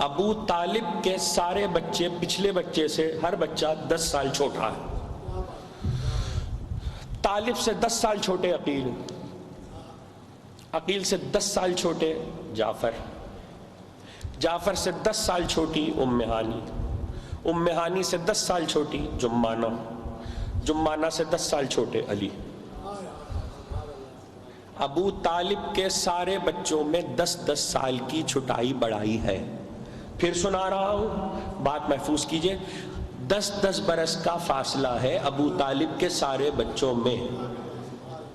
ابو طالب کے سارے بچے پچھلے بچے سے ہر بچہ 10 سال چھوٹا ہے۔ طالب سے 10 سال چھوٹے عقیل، عقیل سے 10 سال چھوٹے جعفر، جعفر سے 10 سال چھوٹی ام ہانی، ام ہانی سے 10 سال چھوٹی جمانہ، جمانہ سے 10 سال چھوٹے علی۔ ابو طالب کے سارے بچوں میں 10 سال کی چھٹائی بڑھائی ہے۔ پھر سنا رہا ہوں، بات محفوظ کیجئے، 10 برس کا فاصلہ ہے ابو طالب کے سارے بچوں میں۔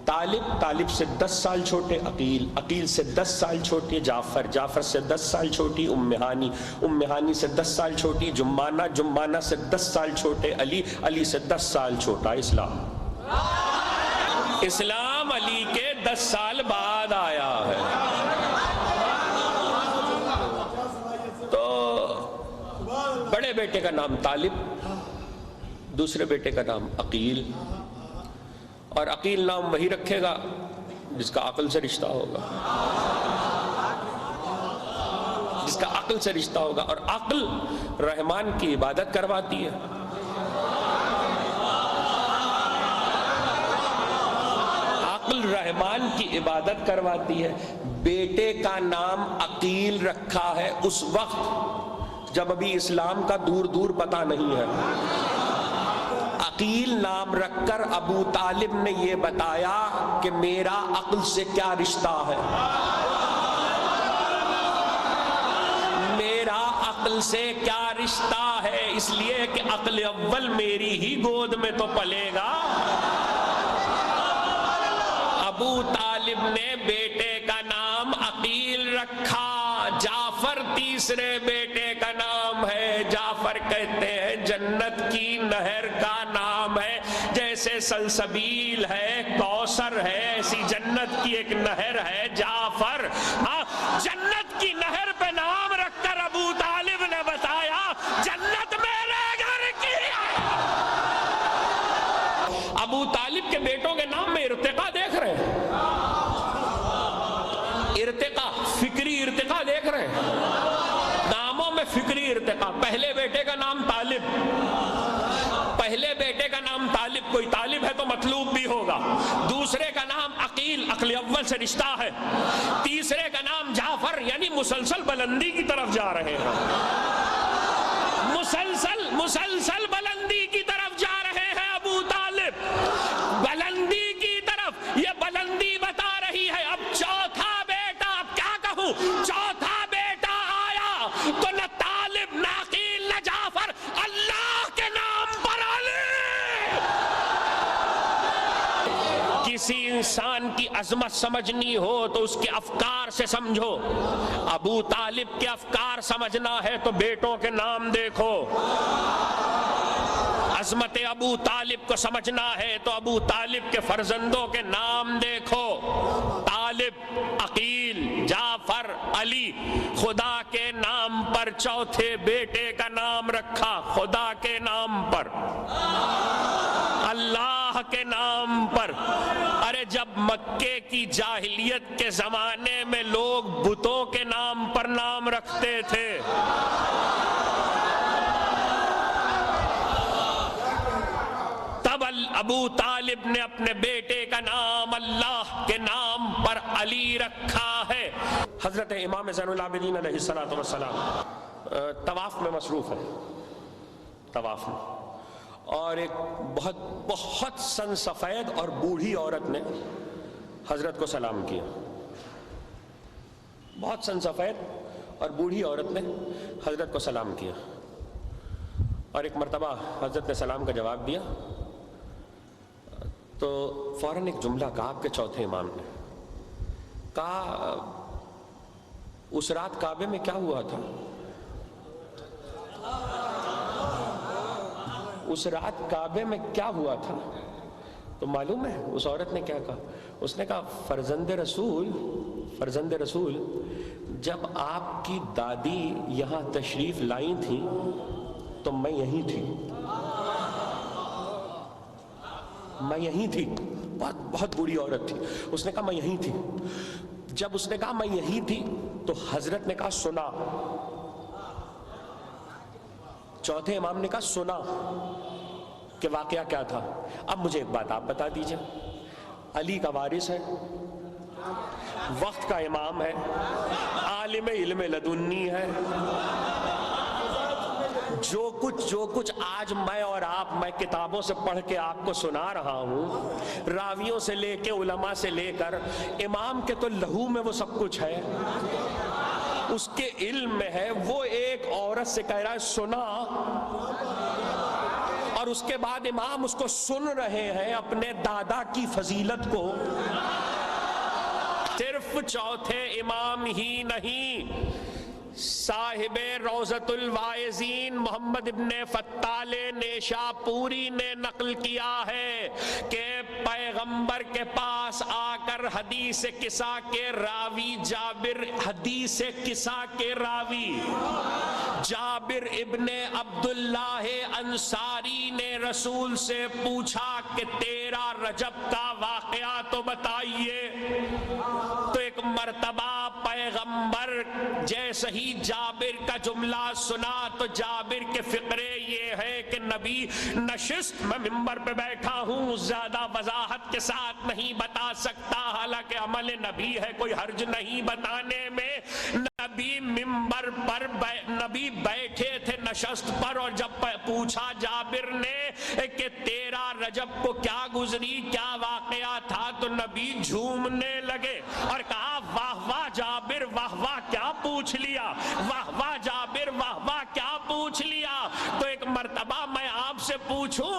طالب سے 10 سال چھوٹے عقیل، عقیل سے 10 سال چھوٹے جعفر، جعفر سے 10 سال چھوٹی ام ہانی سے 10 سال چھوٹی جمانہ سے 10 سال چھوٹے علی سے 10 سال چھوٹا اسلام۔ اسلام علی کے 10 سال بعد آیا ہے۔ تو بڑے بیٹے کا نام طالب، دوسرے بیٹے کا نام عقیل، اور عقیل نام وہی رکھے گا جس کا عقل سے رشتہ ہوگا، جس کا عقل سے رشتہ ہوگا، اور عقل رحمان کی عبادت کرواتی ہے۔ عقل رحمان کی عبادت کرواتی ہے۔ بیٹے کا نام عقیل رکھا ہے اس وقت جب ابھی اسلام کا دور دور پتہ نہیں ہے۔ عقیل نام رکھ کر ابو طالب نے یہ بتایا کہ میرا عقل سے کیا رشتہ ہے، میرا عقل سے کیا رشتہ ہے، اس لیے کہ عقل اول میری ہی گود میں تو پلے گا۔ ابو طالب نے بیٹے کا نام عقیل رکھا۔ جعفر تیسرے بیٹے کا نام ہے۔ جعفر کہتے ہیں جنت کی نہر کا نام ہے، جیسے سلسبیل ہے، کوثر ہے، ایسی جنت کی ایک نہر ہے جعفر۔ جنت کی نہر پہ نام رکھ کر ابو طالب نے بتایا جنت میرے گھر کی ہے۔ ابو طالب کے بیٹوں کے نام میں ارتقا دیکھ رہے ہیں، ارتقا، فکری ارتقا دیکھ رہے ہیں، ناموں میں فکری ارتقا۔ پہلے بیٹے کا نام طالب، پہلے بیٹے کا نام طالب، کوئی طالب ہے تو مطلوب بھی ہوگا۔ دوسرے کا نام عقیل، عقل اول سے رشتہ ہے۔ تیسرے کا نام جعفر، یعنی مسلسل بلندی کی طرف جا رہے ہیں، مسلسل بلندی کی طرف جا رہے ہیں ابو طالب، بلندی کی طرف۔ یہ بلندی بتا رہی ہے اب چوتھا بیٹا، اب کیا کہوں، چوتھا بیٹا آیا تو نہ طالب، نہ عقیل، نہ جعفر، اللہ کے نام پر علی۔ کسی انسان کی عظمت سمجھنی ہو تو اس کے افکار سے سمجھو۔ ابو طالب کے افکار سمجھنا ہے تو بیٹوں کے نام دیکھو۔ عظمت ابو طالب کو سمجھنا ہے تو ابو طالب کے فرزندوں کے نام دیکھو۔ طالب، عقیل، جعفر، علی، خدا کے نام پر چوتھے بیٹے کا نام رکھا، خدا کے نام پر، اللہ کے نام پر۔ ارے جب مکے کی جاہلیت کے زمانے میں لوگ بتوں کے نام پر نام رکھتے تھے، تب ابو طالب نے اپنے بیٹے کا نام اللہ کے نام پر علی رکھا ہے۔ حضرت امام زین العابدین علیہ السلام طواف میں مصروف ہے، طواف میں، اور ایک بہت سن سفید اور بوڑھی عورت نے حضرت کو سلام کیا۔ بہت سن سفید اور بوڑھی عورت نے حضرت کو سلام کیا، اور ایک مرتبہ حضرت نے سلام کا جواب دیا تو فوراً ایک جملہ کہا آپ کے چوتھے امام نے، کہا اس رات کعبے میں کیا ہوا تھا؟ اس رات کعبے میں کیا ہوا تھا؟ تو معلوم ہے اس عورت نے کیا کہا؟ اس نے کہا فرزند رسول جب آپ کی دادی یہاں تشریف لائی تھی تو میں یہیں تھی، میں یہیں تھی۔ بہت بوڑھی عورت تھی، اس نے کہا میں یہیں تھی۔ جب اس نے کہا میں یہیں تھی تو حضرت نے کہا سنا، چوتھے امام نے کہا سنا کہ واقعہ کیا تھا. اب مجھے ایک بات آپ بتا دیجئے, علی کا وارث ہے, وقت کا امام ہے, عالم علم لدنی ہے, جو کچھ آج میں کتابوں سے پڑھ کے آپ کو سنا رہا ہوں, راویوں سے لے کے علماء سے لے کر امام کے تو لہو میں وہ سب کچھ ہے, اس کے علم میں ہے. وہ ایک عورت سے کہہ رہا ہے سنا, اور اس کے بعد امام اس کو سن رہے ہیں اپنے دادا کی فضیلت کو. صرف چوتھے امام ہی نہیں, صاحب روضۃ الواعظین محمد ابن فتال نیشاپوری نے نقل کیا ہے کہ پیغمبر کے پاس آ کر حدیث کسا کے راوی جابر ابن عبداللہ انصاری نے رسول سے پوچھا کہ 13 رجب کا واقعہ تو بتائیے. تو ایک مرتبہ پیغمبر جیسے ہی جابر کا جملہ سنا تو جابر کے فقرے یہ ہے کہ نبی نشست, میں ممبر پہ بیٹھا ہوں, زیادہ وضاحت کے ساتھ نہیں بتا سکتا, حالانکہ عمل نبی ہے, کوئی حرج نہیں بتانے میں. نبی ممبر پر نبی بیٹھے تھے نشست پر, اور جب پوچھا جابر نے کہ 13 رجب کو کیا گزری, کیا واقعہ تھا, تو نبی جھومنے لگے اور کہا واہ واہ جابر, واہ واہ کیا پوچھ لیا, واہ واہ جابر, واہ واہ کیا پوچھ لیا. تو ایک مرتبہ میں آپ سے پوچھوں,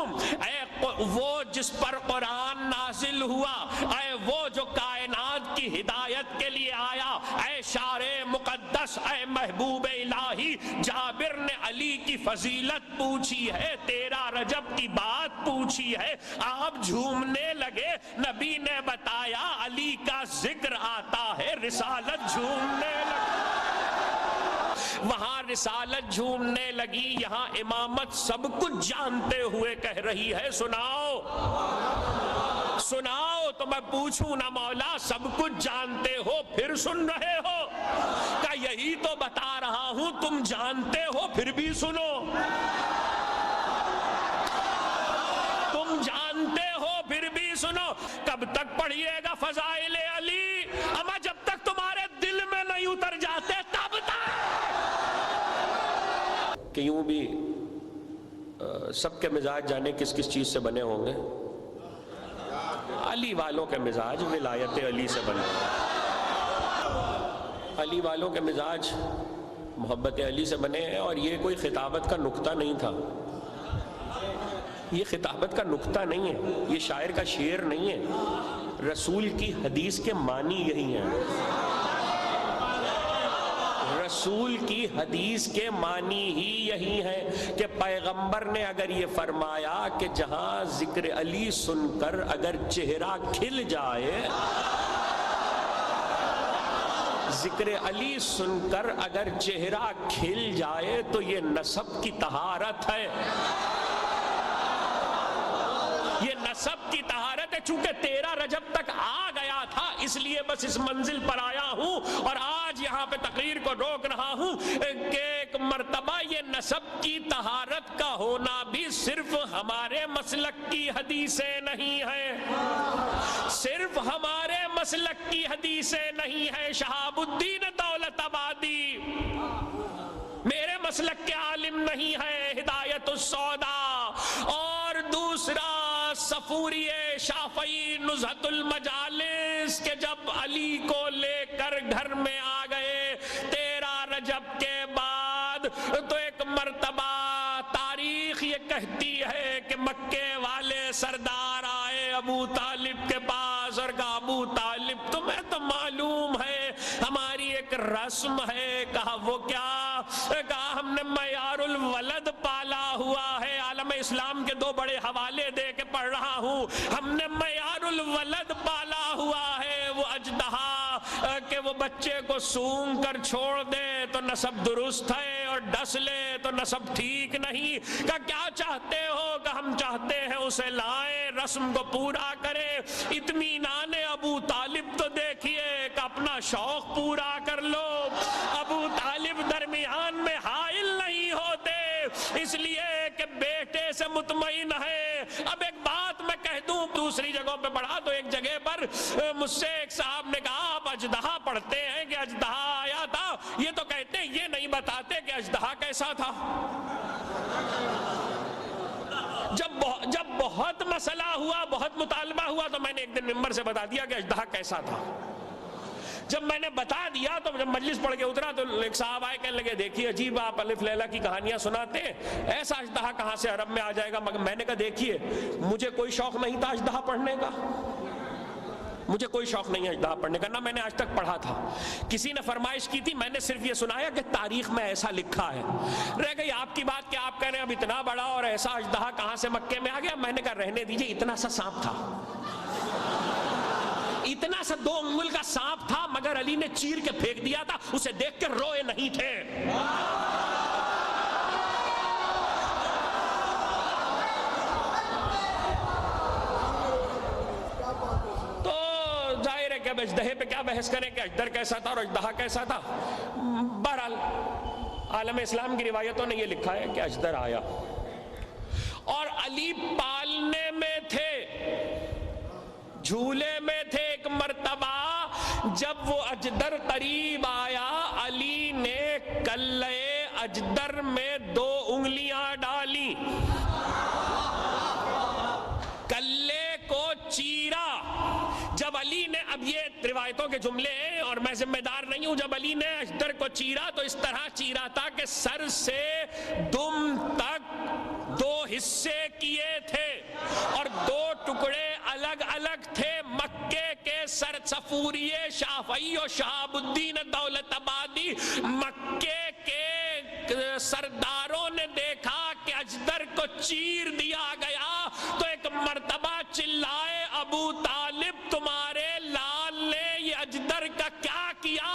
اے وہ جس پر قرآن نازل ہوا, اے وہ جو کائنات کی ہدایت کے لیے آیا, اے شارع مقدس, اے محبوب الہی, جابر نے علی کی فضیلت پوچھی ہے, 13 رجب کی بات پوچھی ہے, آپ جھومنے لگے. نبی نے بتایا علی کا ذکر آتا ہے, رسالت جھومنے لگی. وہاں رسالت جھومنے لگی, یہاں امامت سب کچھ جانتے ہوئے کہہ رہی ہے سناؤ سناؤ. تو میں پوچھوں نا مولا, سب کچھ جانتے ہو پھر سن رہے ہو, کہ یہی تو بتا رہا ہوں تم جانتے ہو پھر بھی سنو, تم جانتے ہو پھر بھی سنو. کب تک پڑھیے گا فضائل علی, اما جب تک تمہارے دل میں نہیں اتر جاتے تب تک. کہ یوں بھی سب کے مزاج جانے کس کس چیز سے بنے ہوں گے, علی والوں کے مزاج ولایت علی سے بنے, علی والوں کے مزاج محبت علی سے بنے ہیں. اور یہ کوئی خطابت کا نکتہ نہیں تھا, یہ خطابت کا نکتہ نہیں ہے, یہ شاعر کا شعر نہیں ہے, رسول کی حدیث کے معنی یہی ہیں. رسول کی حدیث کے معنی ہی یہی ہے کہ پیغمبر نے اگر یہ فرمایا کہ جہاں ذکر علی سن کر اگر چہرہ کھل جائے, ذکر علی سن کر اگر چہرہ کھل جائے تو یہ نسب کی طہارت ہے, یہ نسب کی طہارت ہے. چونکہ 13 رجب تک آ گیا تھا اس لیے بس اس منزل پر آیا ہوں, اور آج یہاں پہ تقریر کو روک رہا ہوں کہ ایک مرتبہ یہ نسب کی طہارت کا ہونا بھی صرف ہمارے مسلک کی حدیثیں نہیں ہیں, صرف ہمارے مسلک کی حدیثیں نہیں ہیں. شہاب الدین دولت آبادی میرے مسلک کے عالم نہیں ہے, ہدایت السودا, اور دوسرا صفوری شافعی نزہت المجالس کے جب علی کو لے کر گھر میں آ گئے 13 رجب کے بعد, تو ایک مرتبہ تاریخ یہ کہتی ہے کہ مکے والے سردار آئے ابو طالب کے پاس اور کہا ابو طالب تمہیں تو معلوم ہے ہماری ایک رسم ہے. کہا وہ کیا؟ کہا ہم نے معیار الولد پالا ہوا ہے, عالم اسلام کے 2 بڑے حوالے دے کے پڑھ رہا ہوں, ہم نے معیار الولد پالا ہوا ہے, وہ اژدہا کہ وہ بچے کو سونگ کر چھوڑ دے تو نسب درست ہے اور ڈس لے تو نسب ٹھیک نہیں. کہ کیا چاہتے ہو؟ کہ ہم چاہتے ہیں اسے لائیں, رسم کو پورا کرے. اطمینان ابو طالب تو دیکھیے کہ اپنا شوق پورا کر لو. ابو طالب درمیان میں حائل نہیں ہوتے, اس لیے کہ بیٹے سے مطمئن ہے۔ اب ایک بات میں کہہ دوں، دوسری جگہوں پہ پڑھا تو ایک جگہ پر مجھ سے ایک صاحب نے کہا آپ اژدہا پڑھتے ہیں کہ اژدہا آیا تھا، یہ تو کہتے ہیں یہ نہیں بتاتے کہ اژدہا کیسا تھا۔ جب بہت مسئلہ ہوا، بہت مطالبہ ہوا، تو میں نے ایک دن ممبر سے بتا دیا کہ اژدہا کیسا تھا۔ جب میں نے بتا دیا تو جب مجلس پڑھ کے اترا تو ایک صاحب آئے کہنے لگے دیکھیے عجیب آپ الف لیلا کی کہانیاں سناتے ہیں، ایسا اژدہا کہاں سے عرب میں آ جائے گا؟ مگر میں نے کہا دیکھیے مجھے کوئی شوق نہیں تھا اژدہا پڑھنے کا، مجھے کوئی شوق نہیں ہے اژدہا پڑھنے کا، نہ میں نے آج تک پڑھا تھا۔ کسی نے فرمائش کی تھی، میں نے صرف یہ سنایا کہ تاریخ میں ایسا لکھا ہے۔ رہ گئی آپ کی بات کہ آپ کہہ رہے ہیں اب اتنا بڑا اور ایسا اژدہا کہاں سے مکے میں آ گیا؟ میں نے کہا رہنے دیجئے، اتنا سا سانپ تھا، اتنا سا 2 انگل کا سانپ تھا، مگر علی نے چیر کے پھینک دیا تھا، اسے دیکھ کے روئے نہیں تھے۔ تو ظاہر ہے کہ اب اژدہے پہ کیا بحث کریں کہ اژدر کیسا تھا اور اژدہا کیسا تھا۔ بہرحال عالم اسلام کی روایتوں نے یہ لکھا ہے کہ اژدر آیا اور علی پالنے میں تھے، جھولے میں تھے۔ ایک مرتبہ جب وہ اژدر قریب آیا، علی نے کلے اژدر میں 2 انگلیاں ڈالی، کلے کو چیرا۔ جب علی نے، اب یہ روایتوں کے جملے ہیں اور میں ذمہ دار نہیں ہوں، جب علی نے اژدر کو چیرا تو اس طرح چیرا تھا کہ سر سے دم تک 2 حصے کیے تھے اور 2 ٹکڑے الگ الگ تھے۔ مکے کے سر صفوری شافعی و شہاب الدین دولت آبادی، مکے کے سرداروں نے دیکھا کہ اژدر کو چیر دیا گیا تو ایک مرتبہ چلائے ابو طالب تمہارے لال نے یہ اژدر کا کیا کیا؟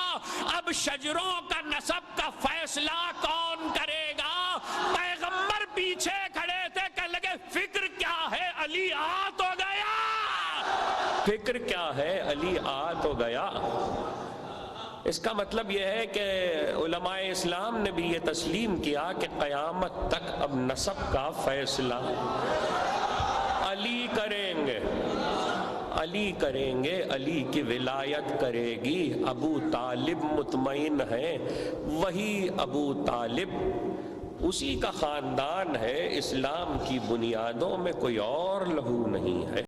اب شجروں کا نسب کا فیصلہ کون کرے گا؟ پیغمبر پیچھے کھڑے تھے، کہنے لگے فکر کیا ہے علی آ تو گیا، فکر کیا ہے علی آ تو گیا۔ اس کا مطلب یہ ہے کہ علماء اسلام نے بھی یہ تسلیم کیا کہ قیامت تک اب نسب کا فیصلہ علی کریں گے، علی کریں گے، علی کی ولایت کرے گی۔ ابو طالب مطمئن ہیں، وہی ابو طالب، اسی کا خاندان ہے، اسلام کی بنیادوں میں کوئی اور لہو نہیں ہے۔